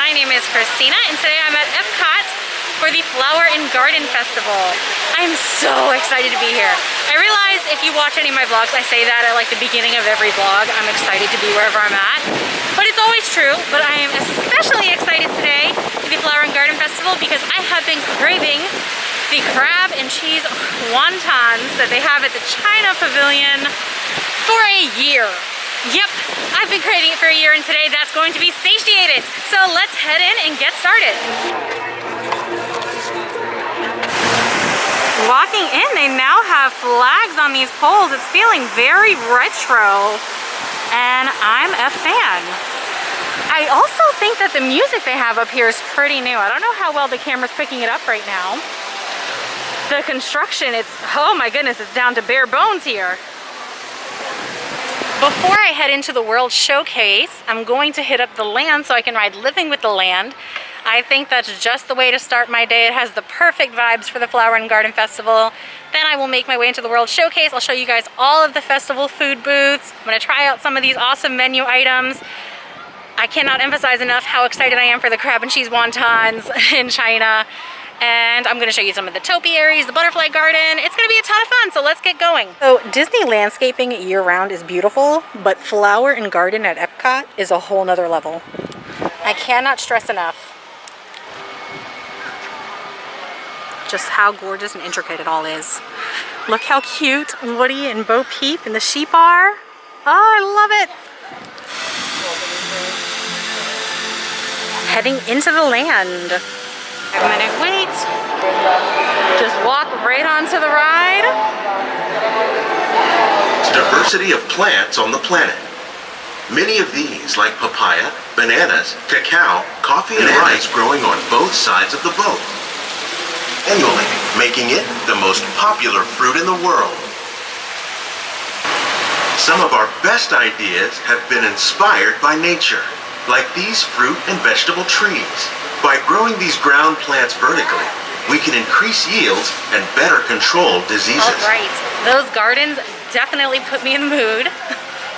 My name is Christina and today I'm at Epcot for the Flower and Garden Festival. I'm so excited to be here. I realize if you watch any of my vlogs, I say that at like the beginning of every vlog. I'm excited to be wherever I'm at. But it's always true, but I am especially excited today for the Flower and Garden Festival because I have been craving the crab and cheese wontons that they have at the China Pavilion for a year. Yep, I've been craving it for a year and today that's going to be satiated. So let's head in and get started. Walking in, they now have flags on these poles. It's feeling very retro and I'm a fan. I also think that the music they have up here is pretty new. I don't know how well the camera's picking it up right now. The construction, oh my goodness, it's down to bare bones here. Before I head into the World Showcase, I'm going to hit up the land so I can ride Living with the Land. I think that's just the way to start my day. It has the perfect vibes for the Flower and Garden Festival. Then I will make my way into the World Showcase. I'll show you guys all of the festival food booths. I'm gonna try out some of these awesome menu items. I cannot emphasize enough how excited I am for the crab and cheese wontons in China. And I'm gonna show you some of the topiaries, the butterfly garden. It's gonna be a ton of fun, so let's get going. So Disney landscaping year-round is beautiful, but flower and garden at Epcot is a whole nother level. I cannot stress enough just how gorgeous and intricate it all is. Look how cute Woody and Bo Peep and the sheep are. Oh, I love it. Heading into the land. 5-minute wait. Just walk right onto the ride. Diversity of plants on the planet. Many of these, like papaya, bananas, cacao, coffee, and rice growing on both sides of the boat. Annually, making it the most popular fruit in the world. Some of our best ideas have been inspired by nature, like these fruit and vegetable trees. By growing these ground plants vertically, we can increase yields and better control diseases. All right, those gardens definitely put me in the mood.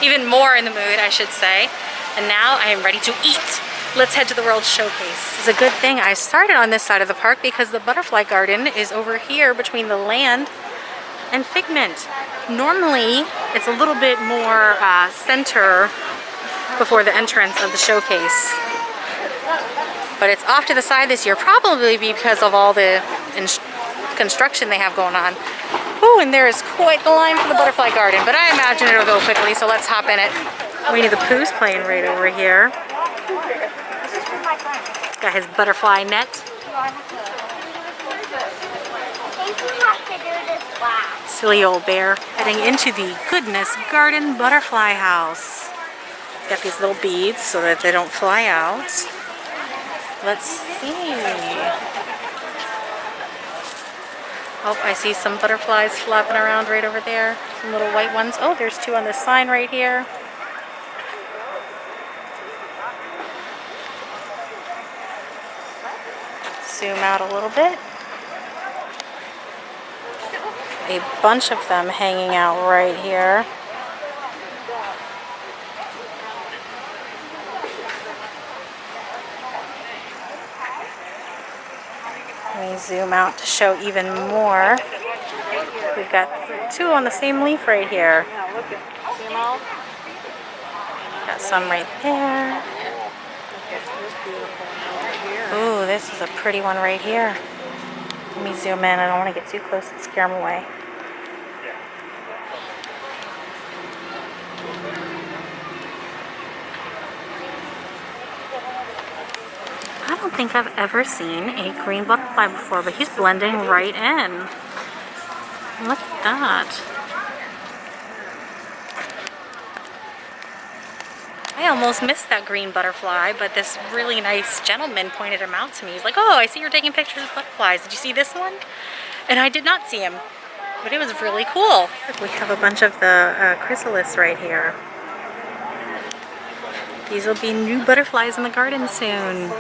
Even more in the mood, I should say. And now I am ready to eat. Let's head to the World Showcase. It's a good thing I started on this side of the park because the butterfly garden is over here between the land and Figment. Normally, it's a little bit more center before the entrance of the showcase. But it's off to the side this year, probably because of all the construction they have going on. Ooh, and there is quite the line for the butterfly garden, but I imagine it'll go quickly, so let's hop in it. Winnie the Pooh's playing right over here. Got his butterfly net. Silly old bear. Heading into the Goodness Garden Butterfly House. Got these little beads so that they don't fly out. Let's see. Oh, I see some butterflies flapping around right over there. Some little white ones. Oh, there's two on this sign right here. Zoom out a little bit. A bunch of them hanging out right here. Let me zoom out to show even more. We've got two on the same leaf right here. Got some right there. Ooh, this is a pretty one right here. Let me zoom in. I don't want to get too close and scare them away. I don't think I've ever seen a green butterfly before, but he's blending right in. Look at that. I almost missed that green butterfly, but this really nice gentleman pointed him out to me. He's like, oh, I see you're taking pictures of butterflies. Did you see this one? And I did not see him, but it was really cool. We have a bunch of the chrysalis right here. These will be new butterflies in the garden soon.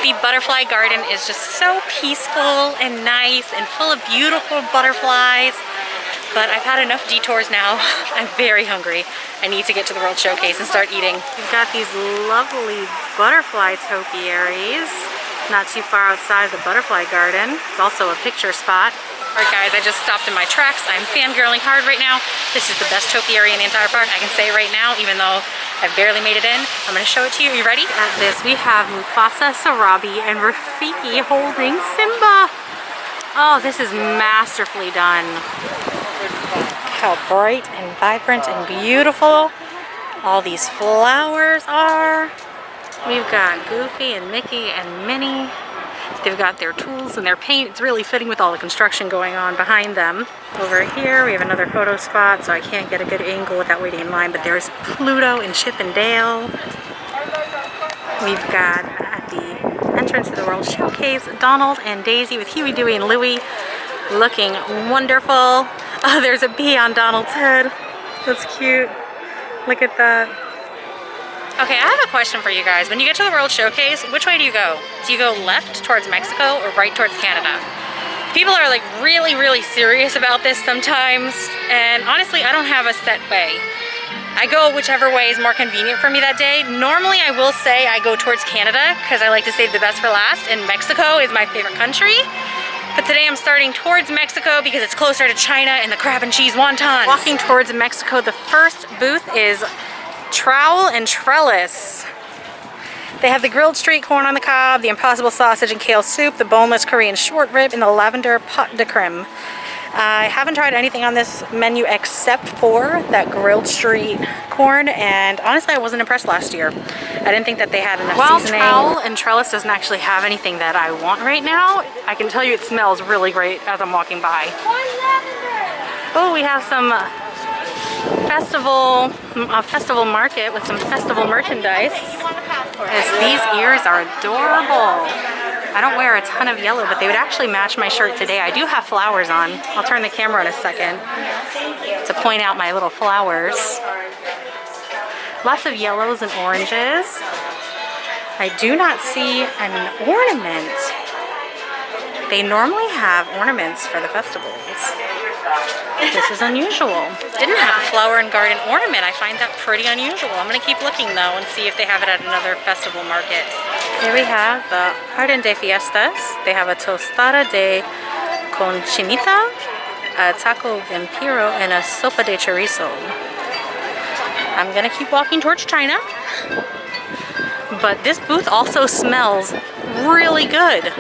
The butterfly garden is just so peaceful and nice and full of beautiful butterflies. But I've had enough detours now. I'm very hungry. I need to get to the World Showcase and start eating. We've got these lovely butterfly topiaries, not too far outside the butterfly garden. It's also a picture spot. Alright guys, I just stopped in my tracks. I'm fangirling hard right now. This is the best topiary in the entire park. I can say it right now, even though I've barely made it in. I'm going to show it to you. Are you ready? At this, we have Mufasa, Sarabi, and Rafiki holding Simba. Oh, this is masterfully done. How bright and vibrant and beautiful all these flowers are. We've got Goofy and Mickey and Minnie. They've got their tools and their paint. It's really fitting with all the construction going on behind them. Over here we have another photo spot, so I can't get a good angle without waiting in line, but there's Pluto and Chip and Dale. We've got at the entrance to the World Showcase, Donald and Daisy with Huey, Dewey, and Louie looking wonderful. Oh, there's a bee on Donald's head. That's cute. Look at that. Okay, I have a question for you guys. When you get to the World Showcase, which way do you go? Do you go left towards Mexico or right towards Canada? People are like really, really serious about this sometimes, and honestly, I don't have a set way. I go whichever way is more convenient for me that day. Normally, I will say I go towards Canada because I like to save the best for last, and Mexico is my favorite country. But today I'm starting towards Mexico because it's closer to China and the crab and cheese wontons. Walking towards Mexico, the first booth is Trowel and Trellis. They have the grilled street corn on the cob, the impossible sausage and kale soup, the boneless Korean short rib, and the lavender pot de creme. I haven't tried anything on this menu except for that grilled street corn, and honestly I wasn't impressed last year. I didn't think that they had enough seasoning. Trowel and Trellis doesn't actually have anything that I want right now. I can tell you it smells really great as I'm walking by. Oh, we have some festival market with some festival merchandise. Yes, these ears are adorable. I don't wear a ton of yellow, but they would actually match my shirt today. I do have flowers on. I'll turn the camera in a second to point out my little flowers. Lots of yellows and oranges. I do not see an ornament. They normally have ornaments for the festivals. This is unusual. Didn't have a flower and garden ornament. I find that pretty unusual. I'm going to keep looking though and see if they have it at another festival market. Here we have the Jardín de Fiestas. They have a tostada de conchinita, a taco vampiro, and a sopa de chorizo. I'm going to keep walking towards China. But this booth also smells really good.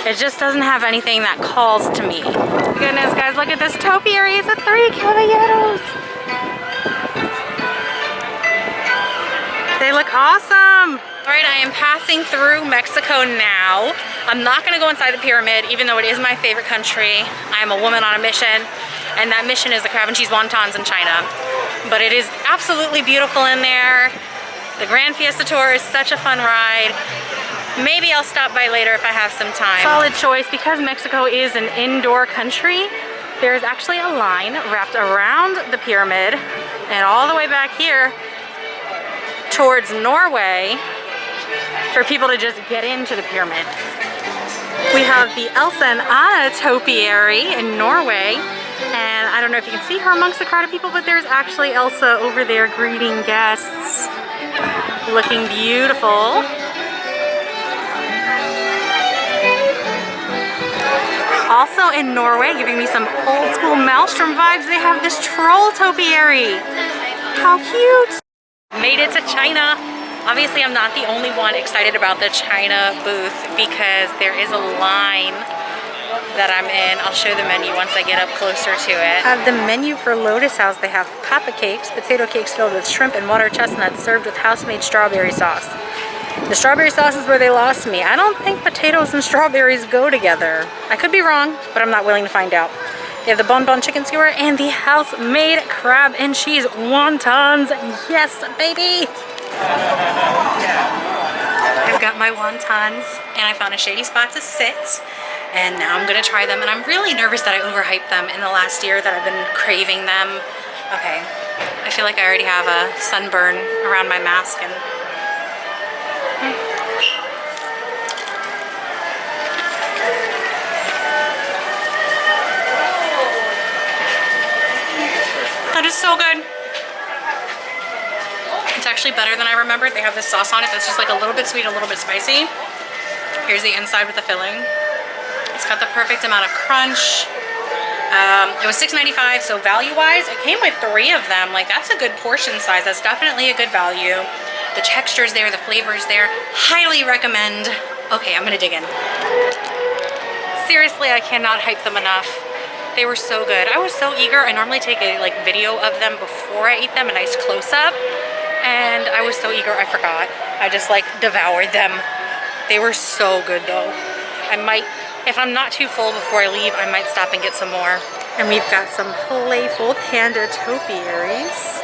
It just doesn't have anything that calls to me. Goodness, guys, look at this topiary. It's a 3 caballeros. They look awesome. All right, I am passing through Mexico now. I'm not gonna go inside the pyramid, even though it is my favorite country. I am a woman on a mission, and that mission is the crab and cheese wontons in China. But it is absolutely beautiful in there. The Grand Fiesta Tour is such a fun ride. Maybe I'll stop by later if I have some time. Solid choice. Because Mexico is an indoor country, there's actually a line wrapped around the pyramid and all the way back here towards Norway for people to just get into the pyramid. We have the Elsa and Anna topiary in Norway, and I don't know if you can see her amongst the crowd of people, but there's actually Elsa over there greeting guests, looking beautiful. Also in Norway, giving me some old school Maelstrom vibes, they have this troll topiary. How cute! Made it to China. Obviously, I'm not the only one excited about the China booth because there is a line that I'm in. I'll show the menu once I get up closer to it. The menu for Lotus House, they have papa cakes, potato cakes filled with shrimp and water chestnuts served with house-made strawberry sauce. The strawberry sauce is where they lost me. I don't think potatoes and strawberries go together. I could be wrong, but I'm not willing to find out. They have the bonbon chicken skewer and the house-made crab and cheese wontons. Yes, baby! I've got my wontons, and I found a shady spot to sit, and now I'm gonna try them, and I'm really nervous that I overhyped them in the last year that I've been craving them. Okay, I feel like I already have a sunburn around my mask, and It is so good. It's actually better than I remembered. They have this sauce on it that's just like a little bit sweet, a little bit spicy. Here's the inside with the filling. It's got the perfect amount of crunch. It was $6.95, so value-wise, it came with 3 of them. Like, that's a good portion size. That's definitely a good value. The texture's there, the flavor's there. Highly recommend. Okay, I'm gonna dig in. Seriously, I cannot hype them enough. They were so good. I was so eager. I normally take a video of them before I eat them, a nice close-up. And I was so eager, I forgot. I just devoured them. They were so good though. I might, if I'm not too full before I leave, I might stop and get some more. And we've got some playful panda topiaries.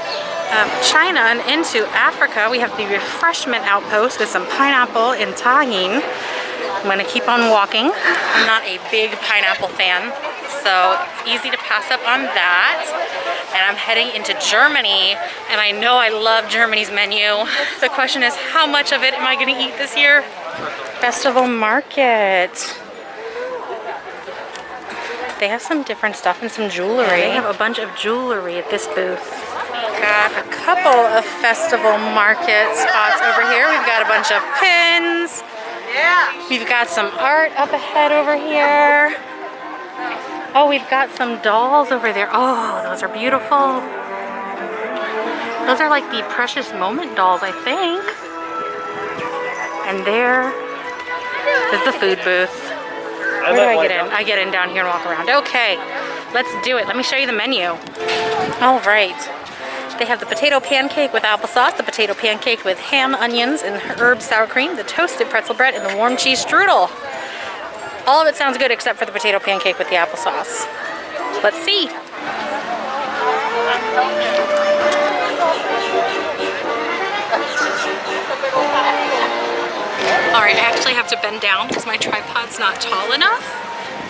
China and into Africa, we have the Refreshment Outpost with some pineapple and tahine. I'm gonna keep on walking. I'm not a big pineapple fan, so it's easy to pass up on that. And I'm heading into Germany, and I know I love Germany's menu. The question is, how much of it am I gonna eat this year? Festival market. They have some different stuff and some jewelry. They have a bunch of jewelry at this booth. Got a couple of festival market spots over here. We've got a bunch of pins. We've got some art up ahead over here. Oh, we've got some dolls over there. Oh, those are beautiful. Those are like the Precious Moment dolls, I think. And there is the food booth. Where do I get in? I get in down here and walk around. Okay, let's do it. Let me show you the menu. All right. They have the potato pancake with applesauce, the potato pancake with ham, onions, and herb sour cream, the toasted pretzel bread, and the warm cheese strudel. All of it sounds good except for the potato pancake with the applesauce. Let's see. All right, I actually have to bend down because my tripod's not tall enough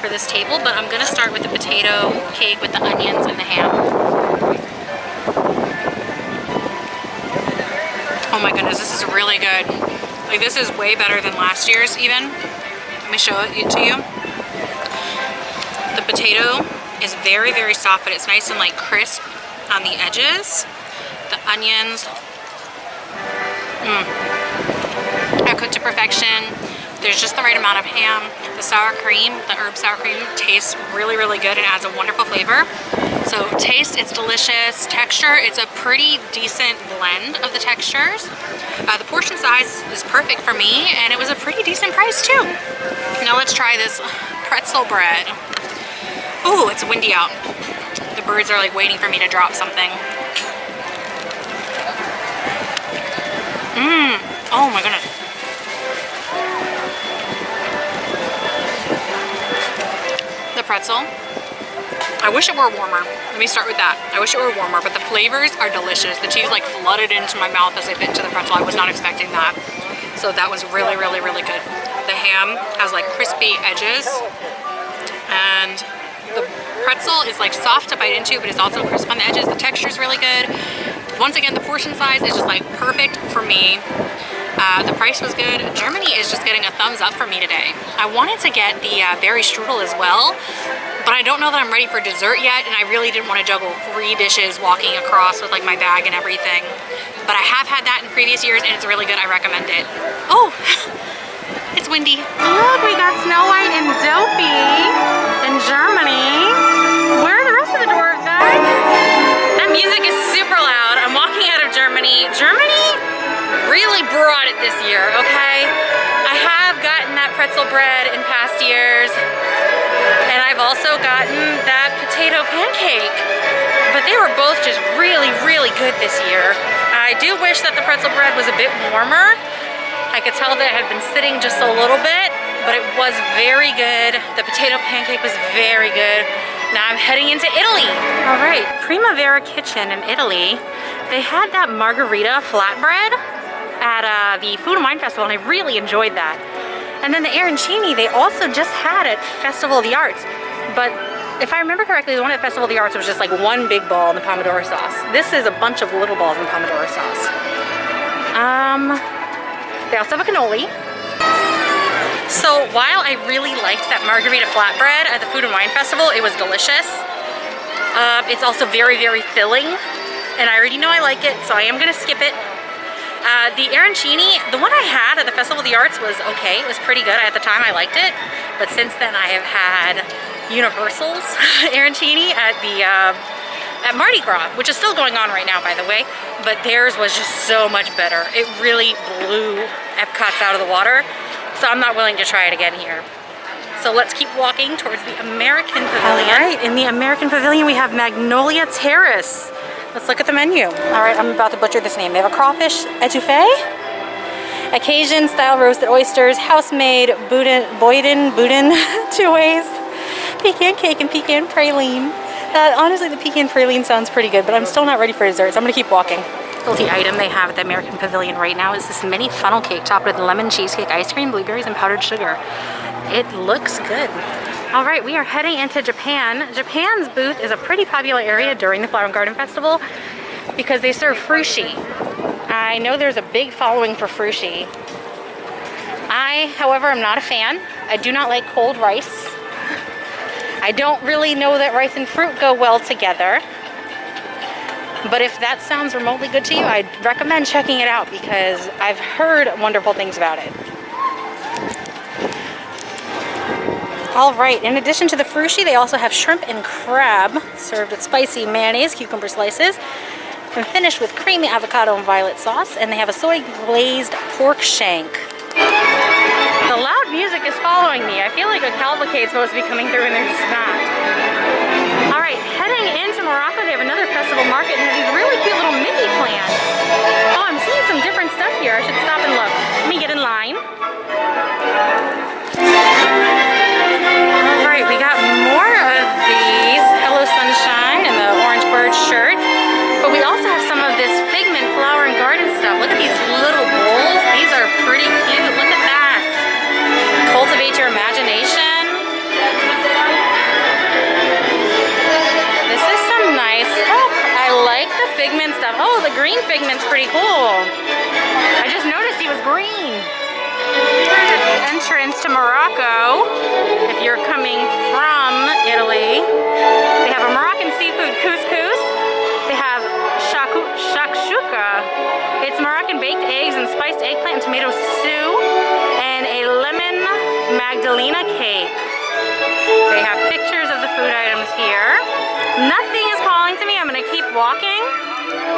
for this table, but I'm gonna start with the potato cake with the onions and the ham. Oh my goodness, this is really good. Like, this is way better than last year's even. Let me show it to you. The potato is very, very soft, but it's nice and crisp on the edges. The onions are cooked to perfection. There's just the right amount of ham. The sour cream, the herb sour cream, tastes really, really good and adds a wonderful flavor. So taste, it's delicious. Texture, it's a pretty decent blend of the textures. The portion size is perfect for me, and it was a pretty decent price too. Now let's try this pretzel bread. Ooh, it's windy out. The birds are waiting for me to drop something. Oh my goodness. The pretzel. I wish it were warmer. Let me start with that. I wish it were warmer, but the flavors are delicious. The cheese flooded into my mouth as I bit into the pretzel. I was not expecting that. So that was really, really, really good. The ham has crispy edges, and the pretzel is soft to bite into, but it's also crisp on the edges. The texture is really good. Once again, the portion size is just perfect for me. The price was good. Germany is just getting a thumbs up for me today. I wanted to get the berry strudel as well, but I don't know that I'm ready for dessert yet, and I really didn't want to juggle 3 dishes walking across with my bag and everything. But I have had that in previous years, and it's really good. I recommend it. Oh, it's windy. Look, we got Snow White and Dopey in Germany. Where are the rest of the dwarves, guys? That music is super loud. I'm walking out of Germany. Germany really brought it this year, okay? I have gotten that pretzel bread in past years, and I've also gotten that potato pancake, but they were both just really, really good this year. I do wish that the pretzel bread was a bit warmer. I could tell that it had been sitting just a little bit, but it was very good. The potato pancake was very good. Now I'm heading into Italy. All right, Primavera Kitchen in Italy. They had that margarita flatbread at the Food and Wine Festival, and I really enjoyed that. And then the arancini, they also just had at Festival of the Arts. But if I remember correctly, the one at Festival of the Arts was just one big ball in the pomodoro sauce. This is a bunch of little balls in pomodoro sauce. They also have a cannoli. So while I really liked that margarita flatbread at the Food and Wine Festival, it was delicious. It's also very, very filling, and I already know I like it, so I am gonna skip it. The Arancini, the one I had at the Festival of the Arts was okay. It was pretty good. At the time, I liked it, but since then, I have had Universal's Arancini at the at Mardi Gras, which is still going on right now, by the way, but theirs was just so much better. It really blew Epcot's out of the water, so I'm not willing to try it again here. So let's keep walking towards the American Pavilion. All right, in the American Pavilion, we have Magnolia Terrace. Let's look at the menu. All right, I'm about to butcher this name. They have a crawfish etouffee, Cajun-style roasted oysters, house-made boudin, 2 ways, pecan cake, and pecan praline. Honestly, the pecan praline sounds pretty good, but I'm still not ready for dessert, so I'm gonna keep walking. Specialty item they have at the American Pavilion right now is this mini funnel cake topped with lemon cheesecake, ice cream, blueberries, and powdered sugar. It looks good. All right, we are heading into Japan. Japan's booth is a pretty popular area during the Flower Garden Festival because they serve frushi. I know there's a big following for frushi. I, however, am not a fan. I do not like cold rice. I don't really know that rice and fruit go well together. But if that sounds remotely good to you, I'd recommend checking it out because I've heard wonderful things about it. All right, in addition to the frushi, they also have shrimp and crab served with spicy mayonnaise, cucumber slices, and finished with creamy avocado and violet sauce, and they have a soy glazed pork shank. The loud music is following me. I feel like a cavalcade is supposed to be coming through and they're just not. All right, heading into Morocco, they have another festival market and they have these really cute little Mickey plants. Oh, I'm seeing some different stuff here. I should stop and look. Let me get in line. All right, we got more of these Hello Sunshine and the orange bird shirt, but we also have some of this Figment flower and garden stuff. Look at these little bowls. These are pretty cute. Look at that. Cultivate your imagination. This is some nice stuff. I like the Figment stuff. Oh, the green Figment's pretty cool. I just noticed he was green. Entrance to Morocco. If you're coming from Italy, they have a Moroccan seafood couscous. They have shakshuka. It's Moroccan baked eggs and spiced eggplant and tomato stew, and a lemon magdalena cake. They have pictures of the food items here. Nothing is calling to me. I'm gonna keep walking.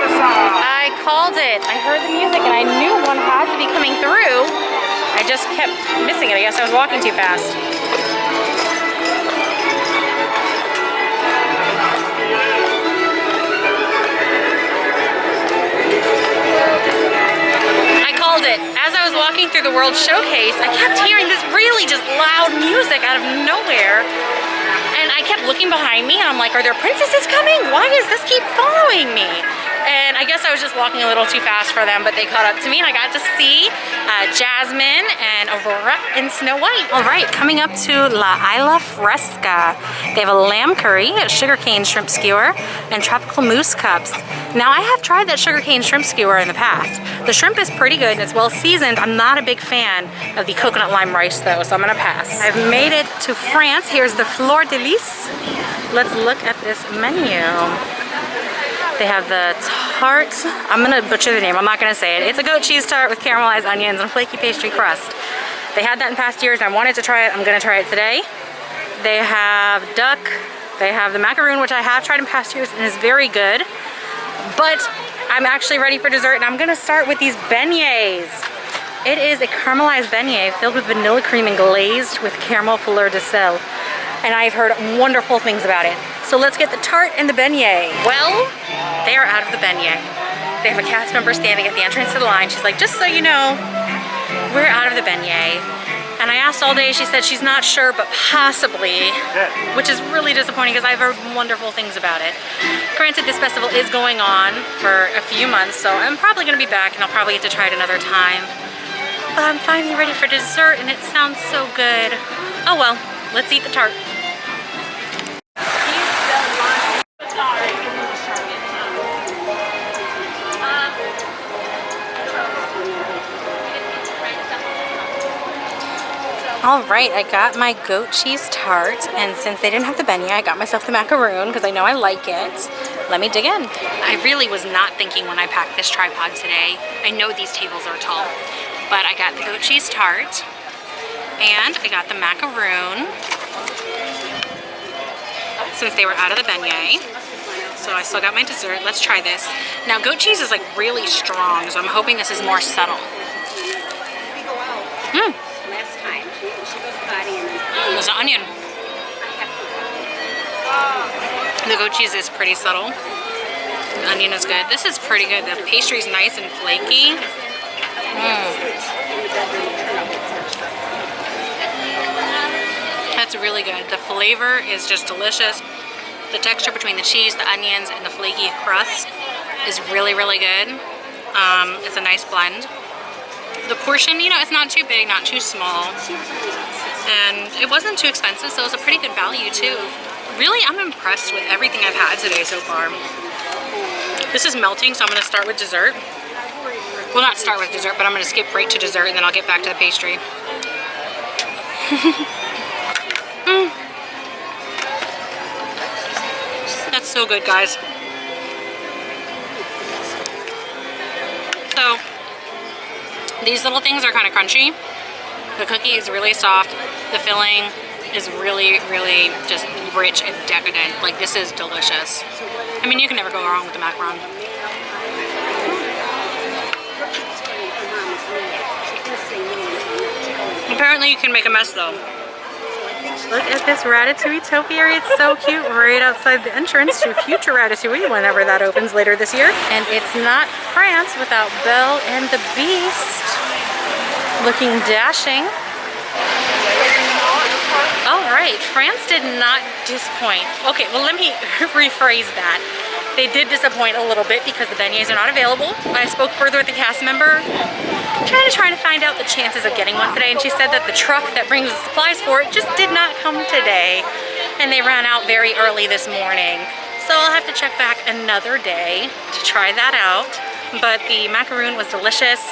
I called it. I heard the music and I knew one had to be coming through. I just kept missing it. I guess I was walking too fast. I called it. As I was walking through the World Showcase, I kept hearing this really just loud music out of nowhere. And I kept looking behind me and I'm like, are there princesses coming? Why does this keep following me? And I guess I was just walking a little too fast for them, but they caught up to me and I got to see Jasmine and Aurora and Snow White. All right, coming up to La Isla Fresca. They have a lamb curry, a sugarcane shrimp skewer, and tropical mousse cups. Now, I have tried that sugarcane shrimp skewer in the past. The shrimp is pretty good and it's well seasoned. I'm not a big fan of the coconut lime rice though, so I'm gonna pass. I've made it to France. Here's the Fleur de Lis. Let's look at this menu. They have the tart. I'm gonna butcher the name. I'm not gonna say it. It's a goat cheese tart with caramelized onions and flaky pastry crust. They had that in past years and I wanted to try it. I'm gonna try it today. They have duck. They have the macaroon, which I have tried in past years and is very good. But I'm actually ready for dessert and I'm gonna start with these beignets. It is a caramelized beignet filled with vanilla cream and glazed with caramel fleur de sel. And I've heard wonderful things about it. So let's get the tart and the beignet. Well, they are out of the beignet. They have a cast member standing at the entrance to the line. She's like, just so you know, we're out of the beignet. And I asked all day, she said she's not sure, but possibly, which is really disappointing because I've heard wonderful things about it. Granted, this festival is going on for a few months, so I'm probably gonna be back and I'll probably get to try it another time. But I'm finally ready for dessert and it sounds so good. Oh well, let's eat the tart. All right, I got my goat cheese tart, and since they didn't have the beignet, I got myself the macaroon because I know I like it. Let me dig in. I really was not thinking when I packed this tripod today. I know these tables are tall, but I got the goat cheese tart, and I got the macaroon since they were out of the beignet. So I still got my dessert. Let's try this. Now, goat cheese is like really strong, so I'm hoping this is more subtle. Mmm. There's an onion. The goat cheese is pretty subtle. The onion is good. This is pretty good. The pastry's nice and flaky. That's really good. The flavor is just delicious. The texture between the cheese, the onions, and the flaky crust is really, really good. It's a nice blend. The portion, you know, it's not too big, not too small. And it wasn't too expensive, so it was a pretty good value too. Really, I'm impressed with everything I've had today so far. This is melting, so I'm gonna start with dessert. Well, not start with dessert, but I'm gonna skip right to dessert and then I'll get back to the pastry. That's so good, guys. So, these little things are kind of crunchy. The cookie is really soft. The filling is really, really just rich and decadent. Like, this is delicious. I mean, you can never go wrong with the macaron. Apparently you can make a mess though. Look at this Ratatouille topiary. It's so cute, right outside the entrance to future Ratatouille whenever that opens later this year. And it's not France without Belle and the Beast. Looking dashing. All right, France did not disappoint. Okay, well, let me rephrase that. They did disappoint a little bit because the beignets are not available. I spoke further with the cast member, trying to find out the chances of getting one today, and she said that the truck that brings the supplies for it just did not come today, and they ran out very early this morning. So I'll have to check back another day to try that out. But the macaroon was delicious.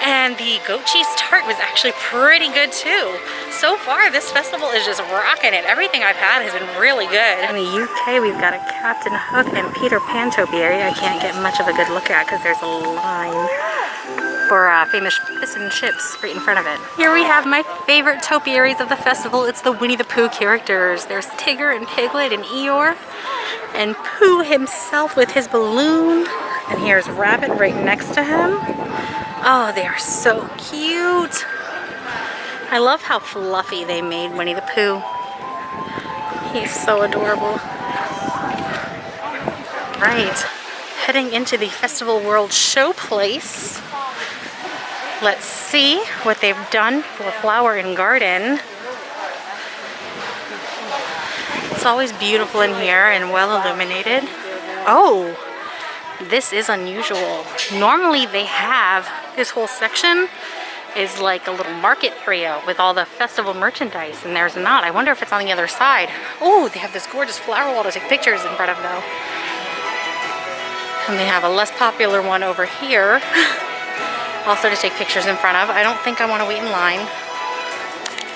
And the goat cheese tart was actually pretty good too. So far, this festival is just rocking it. Everything I've had has been really good. In the UK, we've got a Captain Hook and Peter Pan topiary. I can't get much of a good look at because there's a line for famous fish and chips right in front of it. Here we have my favorite topiaries of the festival. It's the Winnie the Pooh characters. There's Tigger and Piglet and Eeyore. And Pooh himself with his balloon. And here's Rabbit right next to him. Oh, they are so cute. I love how fluffy they made Winnie the Pooh. He's so adorable. Right, heading into the Festival World Showplace. Let's see what they've done for Flower and Garden. It's always beautiful in here and well illuminated. Oh! This is unusual. Normally they have this whole section is like a little market area with all the festival merchandise, and there's not. I wonder if it's on the other side. Oh, they have this gorgeous flower wall to take pictures in front of though. And they have a less popular one over here also to take pictures in front of. I don't think I want to wait in line.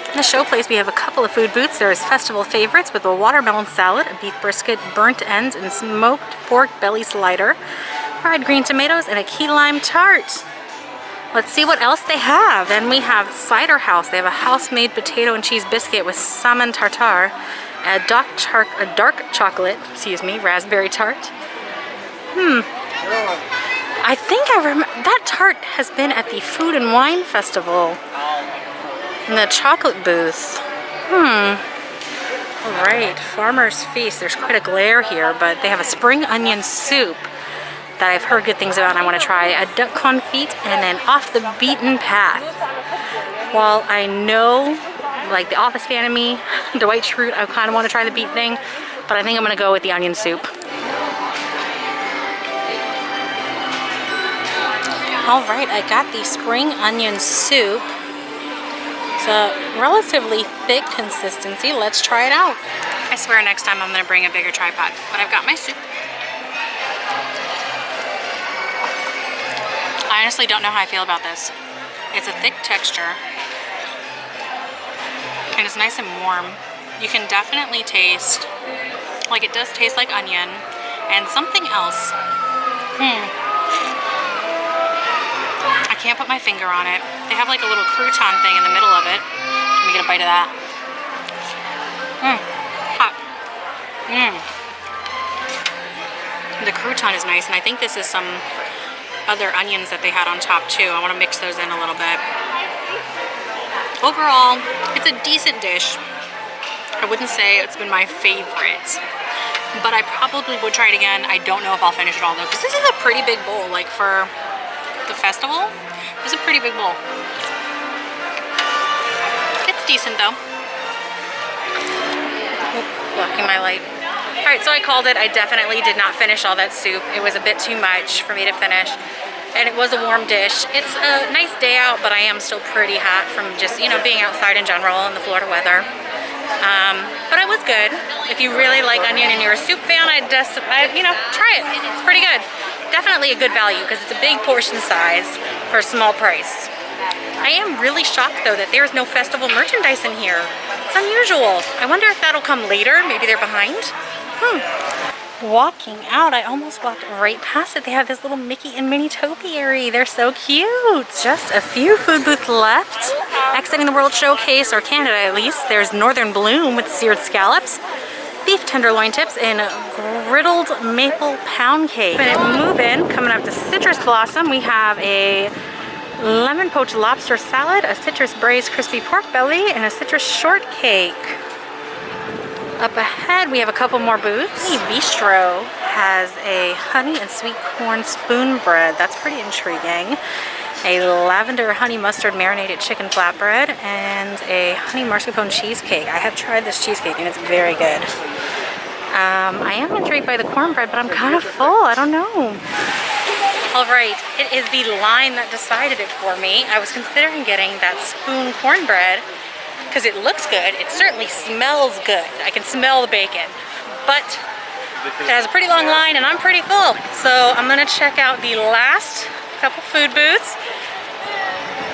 In the showplace, we have a couple of food booths. There's festival favorites with a watermelon salad, a beef brisket, burnt ends, and smoked pork belly slider, fried green tomatoes, and a key lime tart. Let's see what else they have. Then we have Cider House. They have a house-made potato and cheese biscuit with salmon tartare, a dark chocolate, raspberry tart. I think I remember that tart has been at the Food and Wine Festival. In the chocolate booth. Alright, Farmer's Feast. There's quite a glare here, but they have a spring onion soup that I've heard good things about and I want to try. A duck confit and an off the beaten path. While I know, like the Office fan of me, Dwight Schrute, I kind of want to try the beet thing, but I think I'm going to go with the onion soup. Alright, I got the spring onion soup. It's a relatively thick consistency. Let's try it out. I swear next time I'm going to bring a bigger tripod, but I've got my soup. I honestly don't know how I feel about this. It's a thick texture. and it's nice and warm. You can definitely taste, like it does taste like onion and something else. I can't put my finger on it. They have like a little crouton thing in the middle of it. Let me get a bite of that. Hot. The crouton is nice, and I think this is some other onions that they had on top too. I want to mix those in a little bit. Overall, it's a decent dish. I wouldn't say it's been my favorite, but I probably would try it again. I don't know if I'll finish it all though, because this is a pretty big bowl. Like for the festival, it's a pretty big bowl. It's decent though. Blocking my light. All right, so I called it. I definitely did not finish all that soup. It was a bit too much for me to finish, and it was a warm dish. It's a nice day out, but I am still pretty hot from just, you know, being outside in general in the Florida weather. But it was good. If you really like onion and you're a soup fan, you know, try it. It's pretty good. Definitely a good value because it's a big portion size for a small price. I am really shocked though that there's no festival merchandise in here. It's unusual. I wonder if that'll come later. Maybe they're behind. Walking out, I almost walked right past it. They have this little Mickey and Minnie Topiary. They're so cute. Just a few food booths left. Exiting the World Showcase, or Canada at least, there's Northern Bloom with seared scallops, beef tenderloin tips, and griddled maple pound cake. And moving, coming up to Citrus Blossom, we have a lemon poached lobster salad, a citrus braised crispy pork belly, and a citrus shortcake. Up ahead, we have a couple more booths. Bistro has a honey and sweet corn spoon bread. That's pretty intriguing. A lavender honey mustard marinated chicken flatbread and a honey mascarpone cheesecake. I have tried this cheesecake and it's very good. I am intrigued by the cornbread, but I'm kind of full. I don't know. All right, it is the line that decided it for me. I was considering getting that spoon cornbread because it looks good. It certainly smells good. I can smell the bacon, but it has a pretty long line and I'm pretty full. So I'm gonna check out the last couple food booths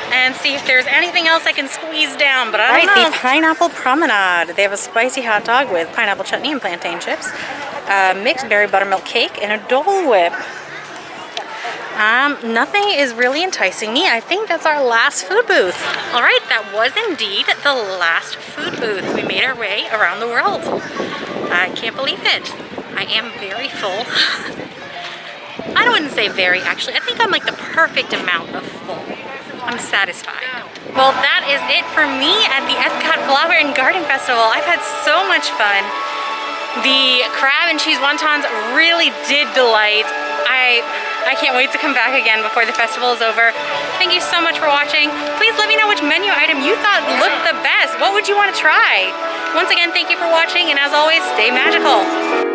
and see if there's anything else I can squeeze down, but I don't know. The Pineapple Promenade. They have a spicy hot dog with pineapple chutney and plantain chips, mixed berry buttermilk cake, and a Dole Whip. Nothing is really enticing me. I think that's our last food booth. All right, that was indeed the last food booth. We made our way around the world. I can't believe it. I am very full. I wouldn't say very, actually. I think I'm like the perfect amount of full. I'm satisfied. Well, that is it for me at the Epcot Flower Garden Festival. I've had so much fun. The crab and cheese wontons really did delight. I can't wait to come back again before the festival is over. Thank you so much for watching. Please let me know which menu item you thought looked the best. What would you want to try? Once again, thank you for watching, and as always, stay magical.